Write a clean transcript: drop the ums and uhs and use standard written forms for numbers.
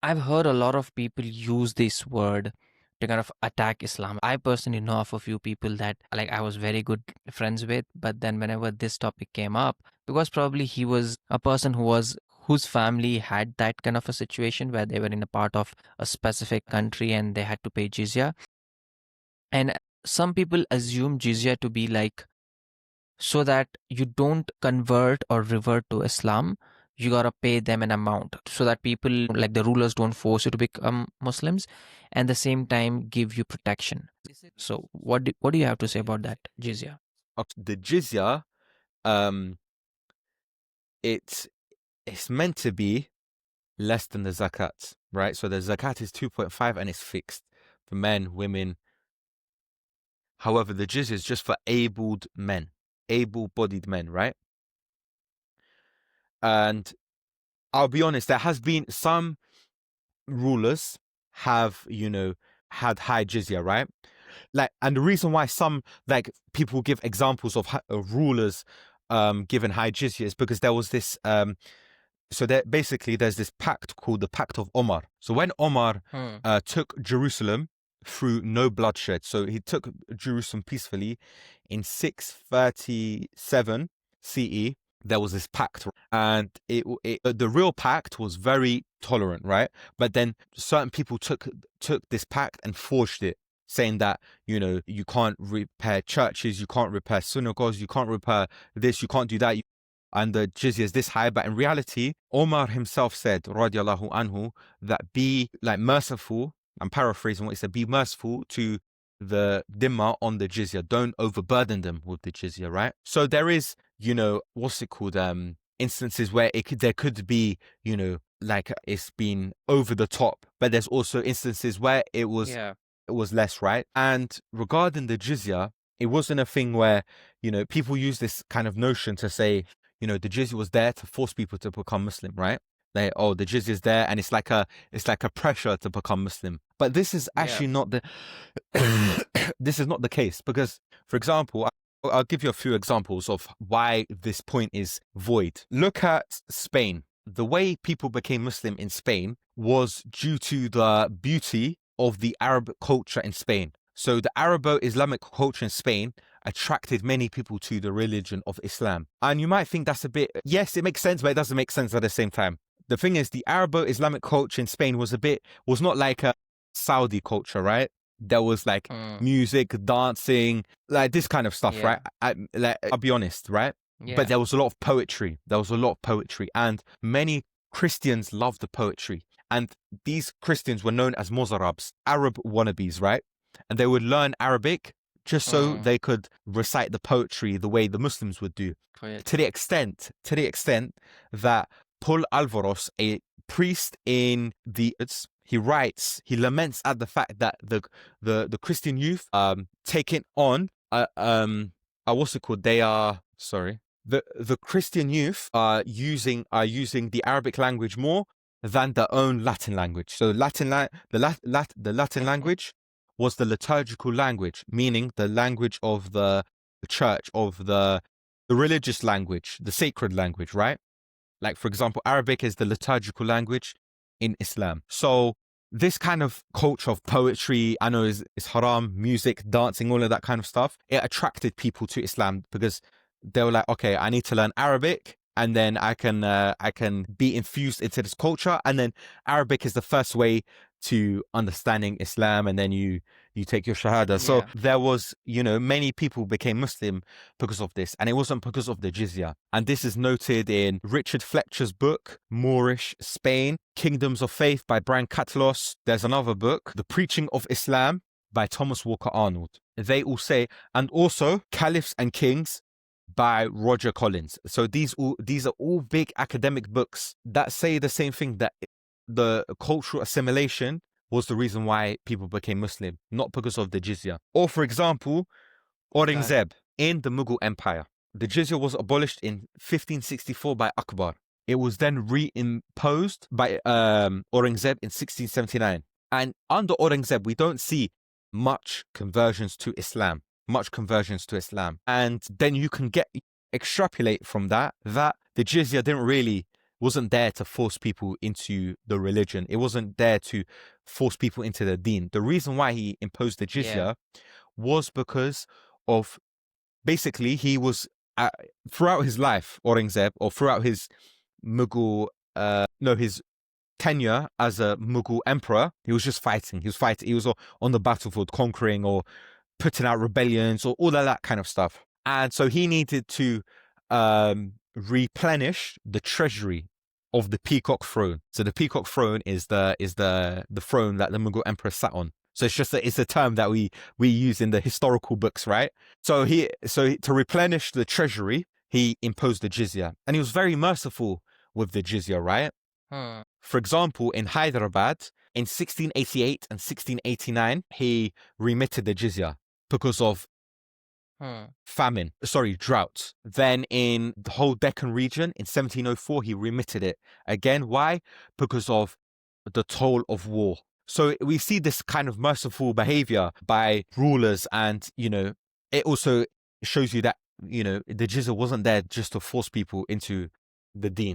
I've heard a lot of people use this word to kind of attack Islam. I personally know of a few people that like I was very good friends with, but then whenever this topic came up, because probably he was a person whose family had that kind of a situation where they were in a part of a specific country and they had to pay jizya. And some people assume jizya to be like so that you don't convert or revert to Islam, you gotta pay them an amount so that people like the rulers don't force you to become Muslims and the same time give you protection. So what do you have to say about that, Jizya? The jizya, um, it's meant to be less than the zakat, right? So the zakat is 2.5 and it's fixed for men, women. However, the jizya is just for able-bodied men, right? And I'll be honest, there has been some rulers have, had high jizya, right? Like, and the reason why some like people give examples of rulers given high jizya is because there was this so there basically there's this pact called the Pact of Omar. So when Omar took Jerusalem through no bloodshed, so he took Jerusalem peacefully in 637 CE. There was this pact, and the real pact was very tolerant, right? But then certain people took this pact and forged it, saying that you can't repair churches, you can't repair synagogues, you can't repair this, you can't do that, and the jizya is this high. But in reality, Omar himself said, radiallahu anhu, that be like merciful. I'm paraphrasing what he said. Be merciful to the dhimma on the jizya. Don't overburden them with the jizya, right? So there is, what's it called? Instances where there could be, like it's been over the top, but there's also instances where it was less, right? And regarding the jizya, it wasn't a thing where, people use this kind of notion to say, the jizya was there to force people to become Muslim, right? Like, oh, the jizya is there, and it's like a pressure to become Muslim. But this is actually not the this is not the case, because, for example, I'll give you a few examples of why this point is void. Look at Spain. The way people became Muslim in Spain was due to the beauty of the Arab culture in Spain. So the Arabo-Islamic culture in Spain attracted many people to the religion of Islam. And you might think that's a bit, yes, it makes sense, but it doesn't make sense at the same time. The thing is, the Arabo-Islamic culture in Spain was not like a Saudi culture, right? There was like music, dancing, like this kind of stuff, right? I'll be honest, right? But there was a lot of poetry. And many Christians loved the poetry. And these Christians were known as Mozarabs, Arab wannabes, right? And they would learn Arabic just so they could recite the poetry the way the Muslims would do. To the extent that Paul Alvaros, a priest in he laments at the fact that the Christian youth taking on what's it called? The Christian youth are using the Arabic language more than their own Latin language. So the Latin language was the liturgical language, meaning the language of the church, of the religious language, the sacred language, right? Like, for example, Arabic is the liturgical language in Islam. So this kind of culture of poetry, I know is haram, music, dancing, all of that kind of stuff, it attracted people to Islam because they were like, okay, I need to learn Arabic, and then I can be infused into this culture. And then Arabic is the first way to understanding Islam, and then you take your shahada. So there was, many people became Muslim because of this, and it wasn't because of the jizya. And this is noted in Richard Fletcher's book, Moorish Spain, Kingdoms of Faith by Brian Catlos. There's another book, The Preaching of Islam by Thomas Walker Arnold. They all say, and also Caliphs and Kings by Roger Collins. So these are all big academic books that say the same thing, that the cultural assimilation was the reason why people became Muslim, not because of the jizya. Or, for example, Aurangzeb in the Mughal Empire. The jizya was abolished in 1564 by Akbar. It was then reimposed by Aurangzeb in 1679. And under Aurangzeb, we don't see much conversions to Islam. And then you can extrapolate from that the jizya didn't really wasn't there to force people into the religion. It wasn't there to force people into the deen. The reason why he imposed the Yeah. jizya was because of, basically, he was throughout his life, Aurangzeb, or throughout his Mughal, his tenure as a Mughal emperor, he was just fighting. He was fighting. He was on the battlefield, conquering or putting out rebellions or all of that kind of stuff. And so he needed to replenish the treasury of the peacock throne. So the peacock throne is the throne that the Mughal emperor sat on. So it's a term that we use in the historical books, right? So to replenish the treasury, he imposed the jizya, and he was very merciful with the jizya, right? For example, in Hyderabad in 1688 and 1689, he remitted the jizya because of drought. Then in the whole Deccan region in 1704, he remitted it again. Why? Because of the toll of war. So we see this kind of merciful behavior by rulers, and it also shows you that the jizya wasn't there just to force people into the deen.